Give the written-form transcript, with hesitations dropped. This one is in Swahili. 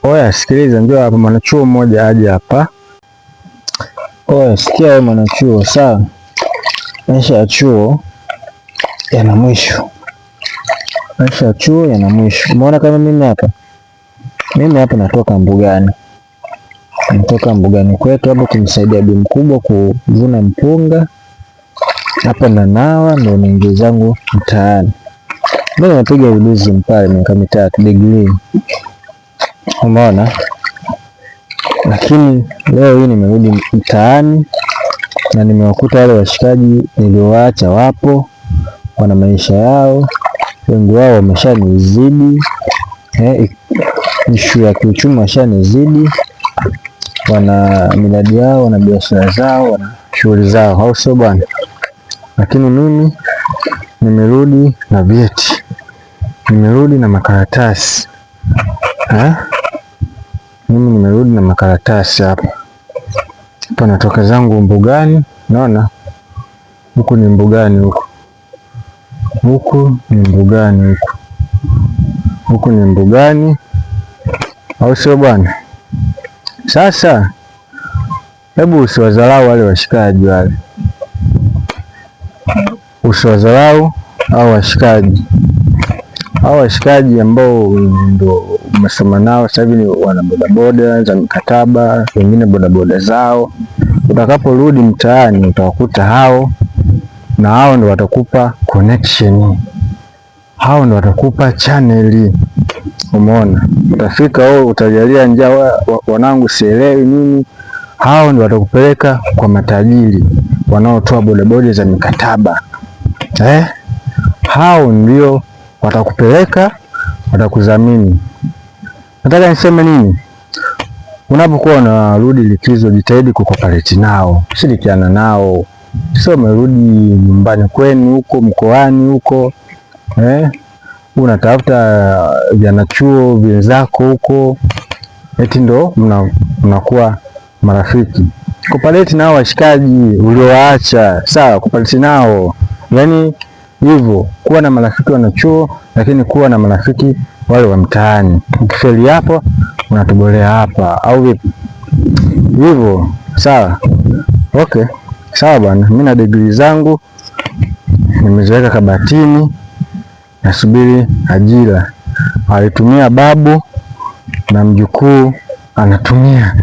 Oya, sikiliza, ndio hapa mwanachuo mmoja aje hapa. Oya, sikia wewe mwanachuo, sawa? Maisha ya chuo yana mwisho. Maisha ya chuo yana mwisho. Umeona kama mimi hapa natoka mbugani. Natoka mbugani kwetu hapo kumsaidia bi mkubwa kuvuna mpunga. Hapa nanawa ndio niingie zangu mtaani. Mimi napiga ujuzi mpale miaka 3 degree. Umeona? Lakini leo hii nimerudi mtaani na nimewakuta wale washikaji niliowaacha wapo, wana maisha yao, wengi wao wameshanizidi, ishu ya kiuchumi washanizidi, wana miradi yao, wana biashara zao, wana shughuli zao, au sio bwana? Lakini mimi nimerudi na vyeti, nimerudi na makaratasi. Mimi nimerudi na makaratasi hapa. Hapa natoka zangu mbugani, naona huku ni mbugani, huku ni mbugani, huku ni mbugani, au sio bwana? Sasa hebu usiwadharau wale washikaji wale, usiwadharau hao washikaji. Hao washikaji ambao ndio umesoma nao sasa hivi wana bodaboda za mikataba, wengine bodaboda zao. Utakaporudi mtaani utawakuta hao, na hao ndio watakupa connection, hao ndio watakupa channel. Umeona? Utafika wewe utajalia njaa, wanangu sielewi nini, hao ndio watakupeleka kwa matajiri wanaotoa bodaboda za mikataba. Hao ndio watakupeleka, watakudhamini. Nataka niseme nini? Unapokuwa unarudi likizo, jitahidi kukopareti nao, shirikiana nao. Sio umerudi nyumbani kwenu huko mkoani huko, unatafuta vijana-chuo wenzako huko, eti ndo mnakuwa marafiki. Kopareti nao washikaji uliowaacha, sawa? Kopareti nao, yaani hivyo, kuwa na marafiki wanachuo, lakini kuwa na marafiki wale wa mtaani. Ukifeli hapo unatobolea hapa, au vipi? Hivyo, sawa? Okay, sawa bwana. Mimi na degree zangu nimeziweka kabatini, nasubiri ajira. Alitumia babu na mjukuu anatumia